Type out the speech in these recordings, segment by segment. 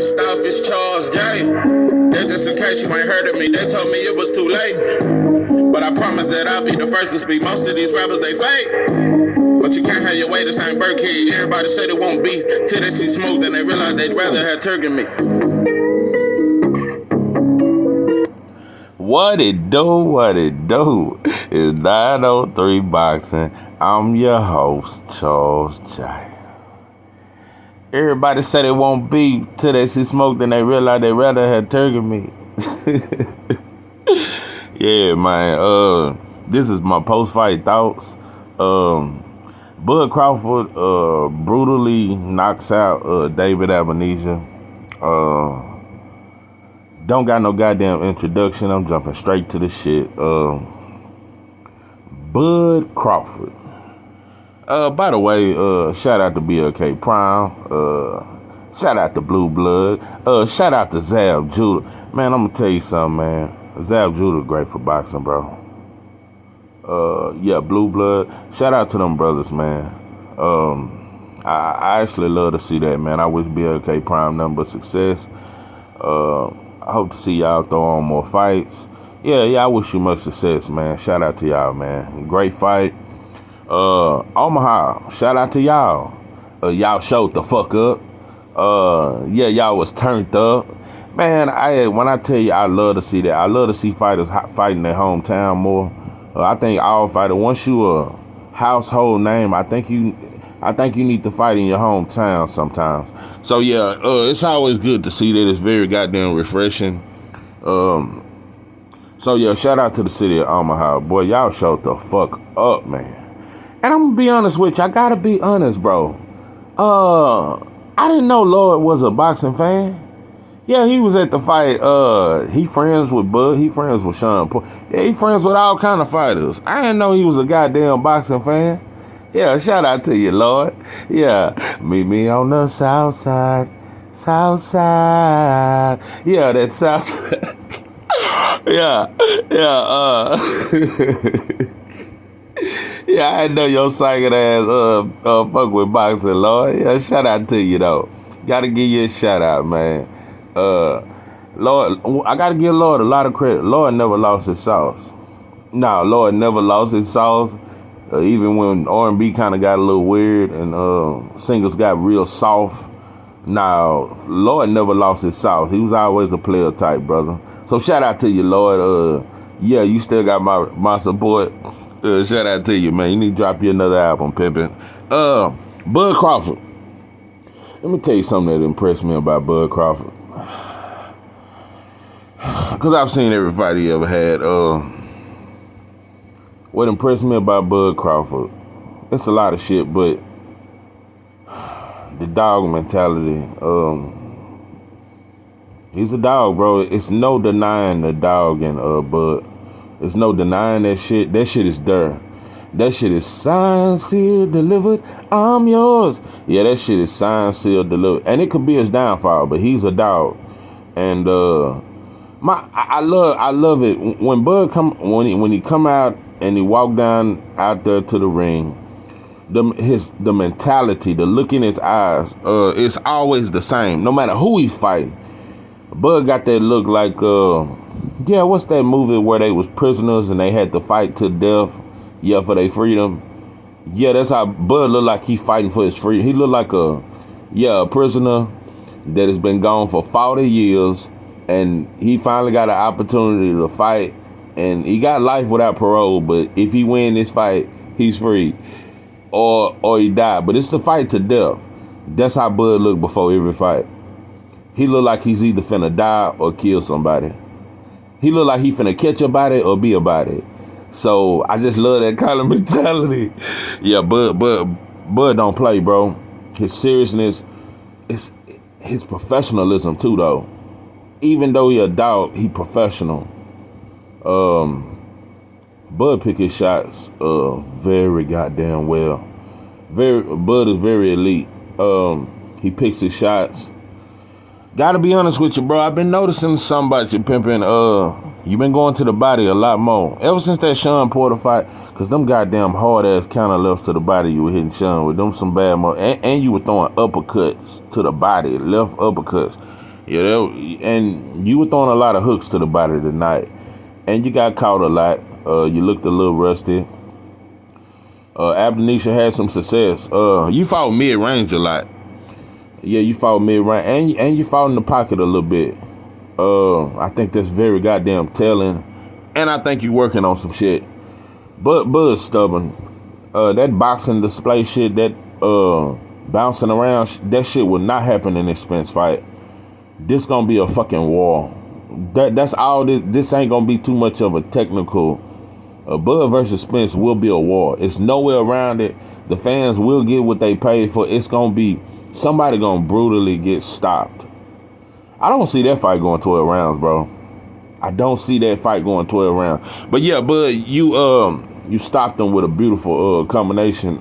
First off, it's Charles J. That just in case you ain't heard of me, they told me it was too late. But I promise that I'll be the first to speak. Most of these rappers, they fake. But you can't have your way, this ain't Burkhead. Everybody said it won't be till they see smoke, then they realize they'd rather have turkey meat. What it do? It's 903 Boxing. I'm your host, Charles J. Everybody said it won't be till they see smoke, then they realize they'd rather have turkey meat. Yeah, man. This is my post-fight thoughts. Bud Crawford brutally knocks out David Avanesyan. Don't got no goddamn introduction. I'm jumping straight to the shit. Bud Crawford. By the way, shout out to BLK Prime. Shout out to Blue Blood. Shout out to Zab Judah. Man, I'm gonna tell you something, man. Zab Judah great for boxing, bro. Yeah, Blue Blood. Shout out to them brothers, man. I actually love to see that, man. I wish BLK Prime nothing but success. I hope to see y'all throw on more fights. Yeah, I wish you much success, man. Shout out to y'all, man. Great fight. Omaha, shout out to y'all. Y'all showed the fuck up. Yeah, y'all was turned up. Man, when I tell you, I love to see that. I love to see fighters fighting their hometown more. I think all fighters, once you a household name, I think you need to fight in your hometown sometimes. So yeah, it's always good to see that. It's very goddamn refreshing. So yeah, shout out to the city of Omaha. Boy, y'all showed the fuck up, man. And I'm gonna be honest with you. I gotta be honest, bro. I didn't know Lord was a boxing fan. Yeah, he was at the fight. He friends with Bud. He friends with Sean Paul. Yeah, he friends with all kind of fighters. I didn't know he was a goddamn boxing fan. Yeah, shout out to you, Lord. Yeah, meet me on the south side. South side. Yeah, that south side. Yeah. Yeah, I know your psychic ass fuck with boxing, Lord. Yeah, shout out to you though. Gotta give you a shout out, man. Lord, I gotta give Lord a lot of credit. Lord never lost his sauce. No, Lord never lost his sauce. Even when R&B kind of got a little weird and singles got real soft. Now, Lord never lost his sauce. He was always a player type, brother. So shout out to you, Lord. Yeah, you still got my support. Shout out to you, man. You need to drop you another album, pimpin'. Bud Crawford. Let me tell you something that impressed me about Bud Crawford. Because I've seen every fight he ever had. What impressed me about Bud Crawford, it's a lot of shit, but the dog mentality. He's a dog, bro. It's no denying the dog in Bud. There's no denying that shit. That shit is there. That shit is signed, sealed, delivered. I'm yours. Yeah, that shit is signed, sealed, delivered. And it could be his downfall, but he's a dog. And I love it when Bud when he come out and he walk down out there to the ring. The mentality, the look in his eyes, it's always the same. No matter who he's fighting. Bud got that look like, yeah, what's that movie where they was prisoners and they had to fight to death, yeah, for their freedom? Yeah, that's how Bud look like he's fighting for his freedom. He look like a prisoner that has been gone for 40 years and he finally got an opportunity to fight and he got life without parole, but if he win this fight, he's free. Or he died. But it's the fight to death. That's how Bud look before every fight. He look like he's either finna die or kill somebody. He look like he finna catch a body or be a body. So I just love that kind of mentality. Yeah, Bud don't play, bro. His seriousness, it's his professionalism too, though. Even though he a dog, he professional. Bud pick his shots very goddamn well. Bud is very elite. He picks his shots. Gotta be honest with you, bro. I've been noticing something about you, pimping. You've been going to the body a lot more. Ever since that Sean Porter fight, because them goddamn hard-ass counter lefts to the body you were hitting Sean with. Them some bad more. And you were throwing uppercuts to the body, left uppercuts. Yeah, and you were throwing a lot of hooks to the body tonight, and you got caught a lot. You looked a little rusty. Avanesyan had some success. You fought mid range a lot. Yeah, you fought mid range, and you fought in the pocket a little bit. I think that's very goddamn telling, and I think you working on some shit. But Bud's stubborn. That boxing display shit, that bouncing around, that shit will not happen in this Spence fight. This gonna be a fucking war. That's all. This ain't gonna be too much of a technical. Bud versus Spence will be a war. It's nowhere around it. The fans will get what they paid for. It's gonna be somebody gonna brutally get stopped. I don't see that fight going 12 rounds, bro. I don't see that fight going 12 rounds. But yeah, Bud, you stopped them with a beautiful combination.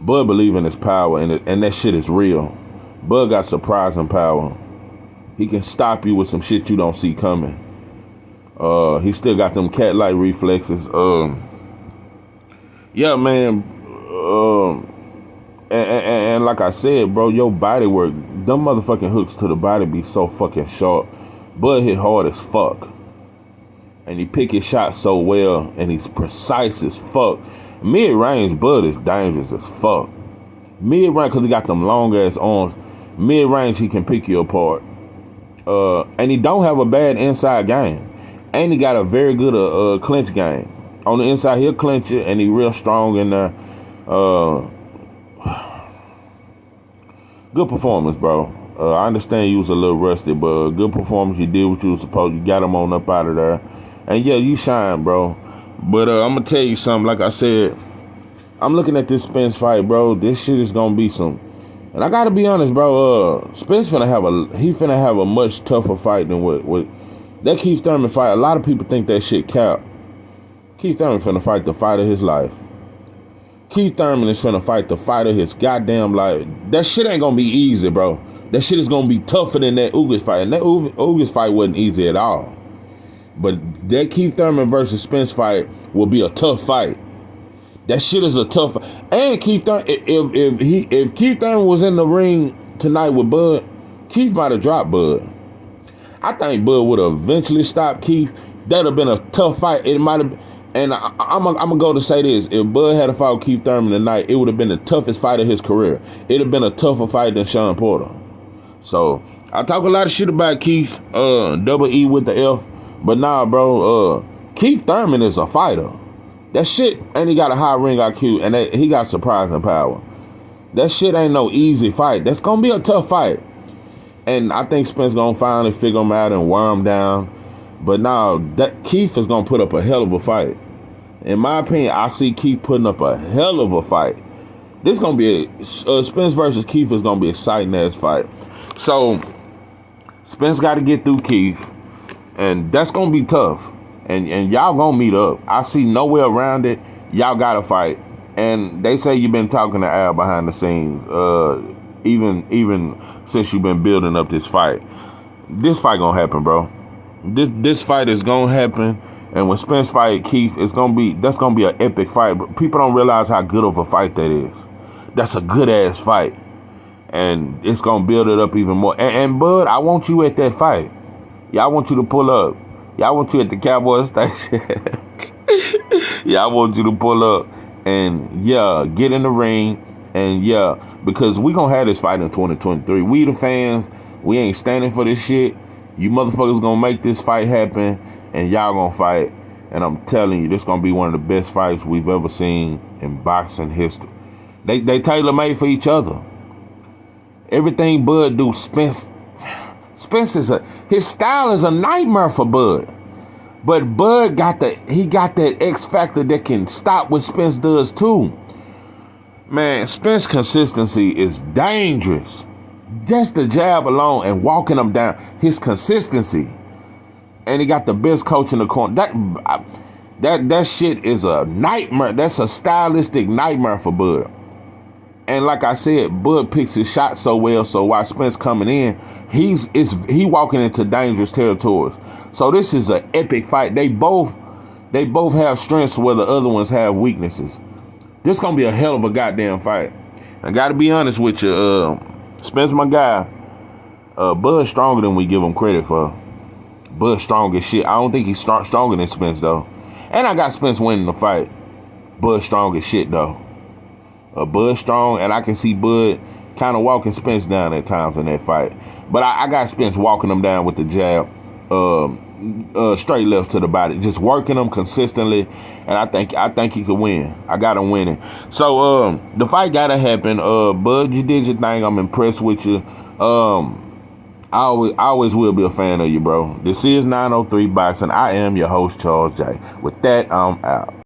Bud believe in his power, and that shit is real. Bud got surprising power. He can stop you with some shit you don't see coming. He still got them cat-like reflexes. Yeah, man. And like I said, bro, your body work, them motherfucking hooks to the body be so fucking sharp. Bud hit hard as fuck. And he pick his shot so well, and he's precise as fuck. Mid-range, Bud is dangerous as fuck. Mid-range, because he got them long-ass arms. Mid-range, he can pick you apart. And he don't have a bad inside game. And he got a very good clinch game. On the inside, he'll clinch it, and he real strong in there. Good performance, bro. I understand you was a little rusty, but good performance. You did what you was supposed to. You got him on up out of there. And yeah, you shine, bro. But I'm going to tell you something. Like I said, I'm looking at this Spence fight, bro. This shit is going to be some... And I got to be honest, bro. Spence finna have a much tougher fight than what that Keith Thurman fight. A lot of people think that shit cap. Keith Thurman finna fight the fight of his life. Keith Thurman is finna fight the fight of his goddamn life. That shit ain't gonna be easy, bro. That shit is gonna be tougher than that Ugas fight. And that Ugas fight wasn't easy at all. But that Keith Thurman versus Spence fight will be a tough fight. That shit is a tough. And Keith Thurman, if Keith Thurman was in the ring tonight with Bud, Keith might have dropped Bud. I think Bud would have eventually stopped Keith. That'd have been a tough fight. It might have. And I'm gonna go to say this: if Bud had fought Keith Thurman tonight, it would have been the toughest fight of his career. It'd have been a tougher fight than Sean Porter. So I talk a lot of shit about Keith, double E with the F, but nah, bro. Keith Thurman is a fighter. That shit, and he got a high ring IQ, and he got surprising power. That shit ain't no easy fight. That's gonna be a tough fight. And I think Spence gonna finally figure him out and wear him down. But now that Keith is gonna put up a hell of a fight. In my opinion, I see Keith putting up a hell of a fight. This gonna be Spence versus Keith is gonna be an exciting ass fight. So Spence got to get through Keith, and that's gonna be tough. And y'all gonna meet up. I see no way around it. Y'all gotta fight. And they say you've been talking to Al behind the scenes, even since you've been building up this fight. This fight gonna happen, bro. This fight is gonna happen. And when Spence fight Keith, that's gonna be an epic fight. But people don't realize how good of a fight that is. That's a good ass fight. And it's gonna build it up even more. And Bud, I want you at that fight. Yeah, I want you to pull up. Yeah, I want you at the Cowboy station. Yeah, I want you to pull up and yeah, get in the ring. And yeah, because we gonna have this fight in 2023. We the fans, we ain't standing for this shit. You motherfuckers gonna make this fight happen, and y'all gonna fight. And I'm telling you, this gonna be one of the best fights we've ever seen in boxing history. They tailor-made for each other. Everything Bud do, Spence his style is a nightmare for Bud. But Bud got that X factor that can stop what Spence does too. Man, Spence consistency is dangerous. Just the jab alone and walking him down, his consistency. And he got the best coach in the corner. That shit is a nightmare. That's a stylistic nightmare for Bud. And like I said, Bud picks his shot so well, so while Spence coming in, he walking into dangerous territories. So this is an epic fight. They both have strengths where the other ones have weaknesses. This gonna be a hell of a goddamn fight. I gotta be honest with you, Spence my guy. Bud stronger than we give him credit for. Bud strong as shit. I don't think he's stronger than Spence though. And I got Spence winning the fight. Bud strong as shit though. Bud strong, and I can see Bud kind of walking Spence down at times in that fight. But I got Spence walking him down with the jab, straight left to the body, just working him consistently, and I think he could win. I got him winning. So the fight gotta happen. Bud, you did your thing. I'm impressed with you. I always will be a fan of you, bro. This is 903 Boxing. I am your host, Charles J. With that, I'm out.